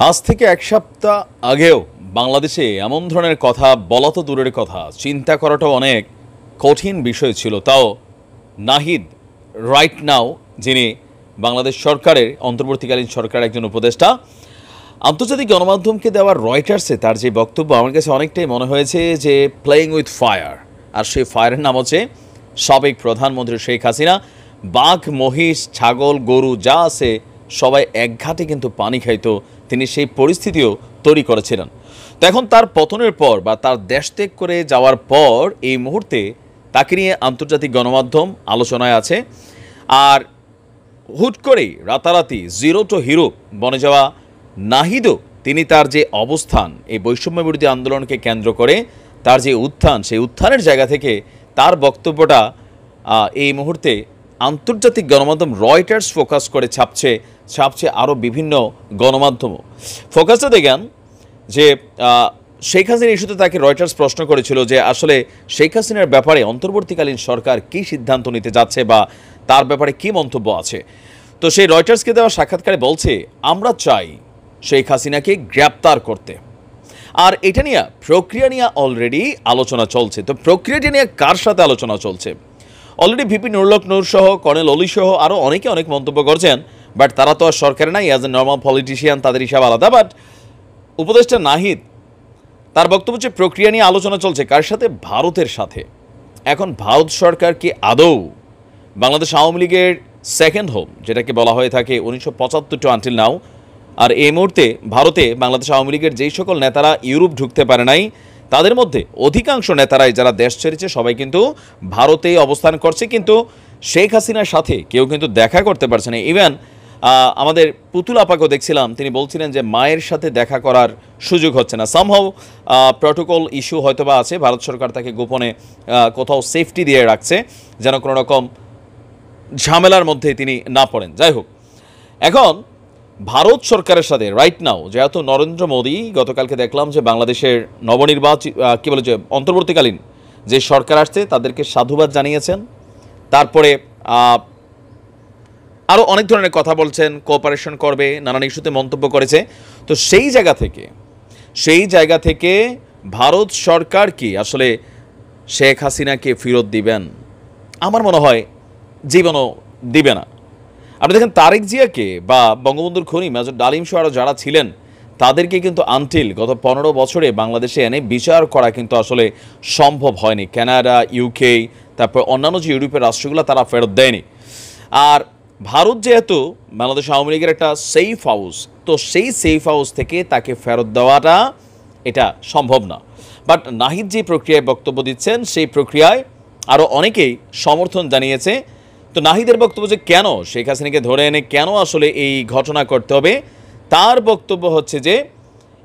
আজ থেকে এক সপ্তাহ আগেও বাংলাদেশে এমন ধরনের কথা বলা তো দূরের কথা, চিন্তা করাটাও অনেক কঠিন বিষয় ছিল। তাও নাহিদ রাইট নাও, যিনি বাংলাদেশ সরকারের অন্তর্বর্তীকালীন সরকারের একজন উপদেষ্টা, আন্তর্জাতিক গণমাধ্যমকে দেওয়া রয়টার্সে তার যে বক্তব্য আমার কাছে অনেকটাই মনে হয়েছে যে প্লেয়িং উইথ ফায়ার। আর সেই ফায়ারের নাম হচ্ছে সাবেক প্রধানমন্ত্রী শেখ হাসিনা। বাঘ, মহিষ, ছাগল, গরু যা আছে সবাই এক ঘাটে কিন্তু পানি খাইতো, তিনি সেই পরিস্থিতিও তৈরি করেছিলেন। তো এখন তার পতনের পর বা তার দেশ ত্যাগ করে যাওয়ার পর এই মুহূর্তে তাকে নিয়ে আন্তর্জাতিক গণমাধ্যম আলোচনায় আছে। আর হুট করেই রাতারাতি জিরো টু হিরো বনে যাওয়া নাহিদও তিনি তার যে অবস্থান এই বৈষম্য বিরোধী আন্দোলনকে কেন্দ্র করে তার যে উত্থান, সেই উত্থানের জায়গা থেকে তার বক্তব্যটা এই মুহূর্তে আন্তর্জাতিক গণমাধ্যম রয়টার্স ফোকাস করে ছাপছে আরও বিভিন্ন গণমাধ্যমও। ফোকাসটা দেখেন যে শেখ হাসিনা ইস্যুতে তাকে রয়টার্স প্রশ্ন করেছিল যে আসলে শেখ হাসিনার ব্যাপারে অন্তর্বর্তীকালীন সরকার কী সিদ্ধান্ত নিতে যাচ্ছে বা তার ব্যাপারে কী মন্তব্য আছে। তো সেই রয়টার্সকে দেওয়া সাক্ষাৎকারে বলছে, আমরা চাই শেখ হাসিনাকে গ্রেপ্তার করতে। আর এটা নিয়ে প্রক্রিয়া নিয়ে অলরেডি আলোচনা চলছে। তো প্রক্রিয়াটি নিয়ে কার সাথে আলোচনা চলছে? অলরেডি ভিপি নুরুল হক নূর সহ, কর্নেল অলি সহ আরও অনেকে অনেক মন্তব্য করছেন, বাট তারা তো আর সরকারে নাই, অ্যাজ এ নর্মাল পলিটিশিয়ান তাদের হিসাব আলাদা। বাট উপদেষ্টা নাহিদ তার বক্তব্য হচ্ছে প্রক্রিয়া নিয়ে আলোচনা চলছে কার সাথে? ভারতের সাথে। এখন ভারত সরকার কি আদৌ বাংলাদেশ আওয়ামী লীগের সেকেন্ড হোম, যেটাকে বলা হয়ে থাকে 1975 টু আনটিল নাও, আর এই মুহূর্তে ভারতে বাংলাদেশ আওয়ামী লীগের যেই সকল নেতারা ইউরোপ ঢুকতে পারে নাই, তাদের মধ্যে অধিকাংশ নেতারাই যারা দেশ ছেড়েছে সবাই কিন্তু ভারতেই অবস্থান করছে, কিন্তু শেখ হাসিনার সাথে কেউ কিন্তু দেখা করতে পারছে না। ইভেন আমাদের পুতুল আপাকেও দেখছিলাম, তিনি বলছিলেন যে মায়ের সাথে দেখা করার সুযোগ হচ্ছে না। সামহাউ প্রটোকল ইস্যু হয়তোবা আছে, ভারত সরকার তাকে গোপনে কোথাও সেফটি দিয়ে রাখছে যেন কোনো রকম ঝামেলার মধ্যে তিনি না পড়েন। যাই হোক, এখন ভারত সরকারের সাথে রাইট নাও যেহেতু নরেন্দ্র মোদী গতকালকে দেখলাম যে বাংলাদেশের নবনির্বাচিত কী বলে যে অন্তর্বর্তীকালীন যে সরকার আসছে তাদেরকে সাধুবাদ জানিয়েছেন, তারপরে আরও অনেক ধরনের কথা বলছেন, কোঅপারেশন করবে, নানান ইস্যুতে মন্তব্য করেছে। তো সেই জায়গা থেকে ভারত সরকার কি আসলে শেখ হাসিনাকে ফেরত দিবেন? আমার মনে হয় জীবনও দিবে না। আপনি দেখেন তারেক জিয়াকে বা বঙ্গবন্ধুর খনি মেজর ডালিম সহ আরও যারা ছিলেন তাদেরকে কিন্তু আনটিল গত 15 বছরে বাংলাদেশে এনে বিচার করা কিন্তু আসলে সম্ভব হয়নি। কানাডা, ইউকে, তারপর অন্যান্য যে ইউরোপের রাষ্ট্রগুলো তারা ফেরত দেয়নি। আর ভারত যেহেতু বাংলাদেশ আওয়ামী লীগের একটা সেফ হাউস, তো সেই সেফ হাউস থেকে তাকে ফেরত দেওয়াটা এটা সম্ভব না। বাট নাহিদ যে প্রক্রিয়ায় বক্তব্য দিচ্ছেন সেই প্রক্রিয়ায় আরও অনেকেই সমর্থন জানিয়েছে। তো নাহিদের বক্তব্য যে কেন শেখ হাসিনাকে ধরে এনে কেন আসলে এই ঘটনা করতে হবে, তার বক্তব্য হচ্ছে যে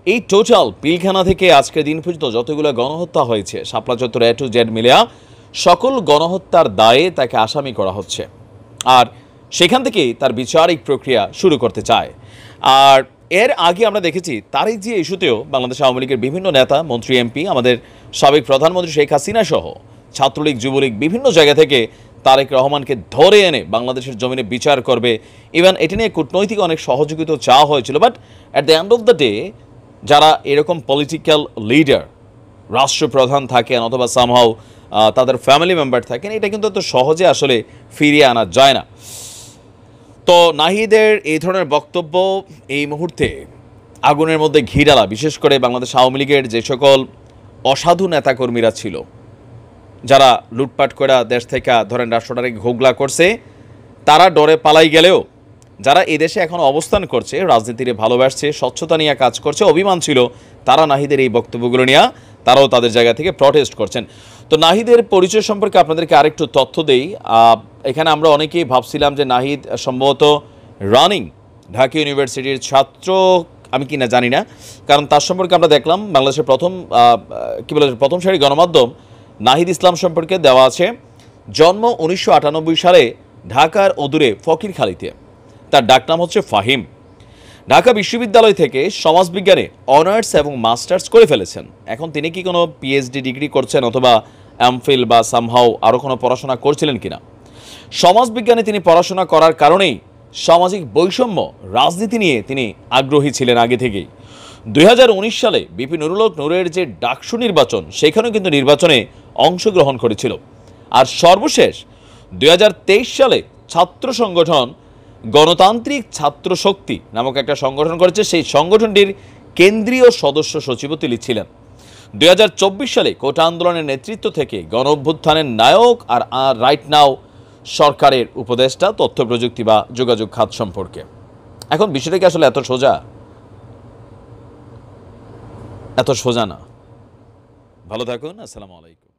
এই টোটাল পিলখানা থেকে আজকের দিন পর্যন্ত যতগুলো গণহত্যা হয়েছে শাপলা চত্বর A to Z মিলিয়া সকল গণহত্যার দায়ে তাকে আসামি করা হচ্ছে, আর সেখান থেকেই তার বিচারিক প্রক্রিয়া শুরু করতে চায়। আর এর আগে আমরা দেখেছি তারেক জিয়া ইস্যুতেও বাংলাদেশ আওয়ামী লীগের বিভিন্ন নেতা, মন্ত্রী, এমপি, আমাদের সাবেক প্রধানমন্ত্রী শেখ হাসিনা সহ ছাত্রলীগ, যুবলীগ বিভিন্ন জায়গা থেকে তারেক রহমানকে ধরে এনে বাংলাদেশের জমিনে বিচার করবে। ইভেন এটি নিয়ে কূটনৈতিক অনেক সহযোগিতা চাওয়া হয়েছিল। But at the end of the day যারা এরকম পলিটিক্যাল লিডার, রাষ্ট্রপ্রধান থাকেন অথবা সামহাউ তাদের ফ্যামিলি মেম্বার থাকেন, এটা কিন্তু এত সহজে আসলে ফিরিয়ে আনা যায় না। তো নাহিদের এই ধরনের বক্তব্য এই মুহূর্তে আগুনের মধ্যে ঘি ঢালা, বিশেষ করে বাংলাদেশ আওয়ামী লীগের যে সকল অসাধু নেতাকর্মীরা ছিল যারা লুটপাট করে দেশ থেকে ধরেন রাষ্ট্রটাকে ঘোগলা করছে, তারা ডরে পালাই গেলেও যারা এদেশে এখন অবস্থান করছে, রাজনীতিরে ভালোবাসছে, স্বচ্ছতা নিয়ে কাজ করছে, অভিমান ছিল, তারা নাহিদের এই বক্তব্যগুলো নিয়ে তারাও তাদের জায়গা থেকে প্রটেস্ট করছেন। তো নাহিদের পরিচয় সম্পর্কে আপনাদেরকে আরেকটু তথ্য দেই। এখানে আমরা অনেকেই ভাবছিলাম যে নাহিদ সম্ভবত রানিং ঢাকা ইউনিভার্সিটির ছাত্র, আমি কিনা জানি না, কারণ তার সম্পর্কে আমরা দেখলাম বাংলাদেশের প্রথম সারি গণমাধ্যম নাহিদ ইসলাম সম্পর্কে দেওয়া আছে জন্ম 1998 সালে ঢাকার অদূরে ফকিরখালীতে, তার ডাকনাম হচ্ছে ফাহিম। ঢাকা বিশ্ববিদ্যালয় থেকে সমাজবিজ্ঞানে অনার্স এবং মাস্টার্স করে ফেলেছেন। এখন তিনি কি কোনো পিএইচডি ডিগ্রি করছেন অথবা এমফিল বা সামহাউ আরও কোনো পড়াশোনা করছিলেন কিনা, সমাজবিজ্ঞানে তিনি পড়াশোনা করার কারণেই সামাজিক বৈষম্য রাজনীতি নিয়ে তিনি আগ্রহী ছিলেন আগে থেকেই। 2019 সালে বিপি নুরুল হক নূরের যে ডাকসু নির্বাচন, সেখানেও কিন্তু নির্বাচনে অংশগ্রহণ করেছিল। আর সর্বশেষ 2023 সালে ছাত্র সংগঠন গণতান্ত্রিক ছাত্র শক্তি নামক একটা সংগঠন করেছে। সেই সংগঠনটির কেন্দ্রীয় সদস্য সচিবও তিনি ছিলেন। 2024 সালে কোটা আন্দোলনের নেতৃত্ব থেকে গণ অভ্যুত্থানের নায়ক আর রাইট নাও সরকারের উপদেষ্টা তথ্য প্রযুক্তি বা যোগাযোগ খাত সম্পর্কে। এখন বিষয়টা কি আসলে এত সোজা? এত সোজা না। ভালো থাকুন। আসসালামু আলাইকুম।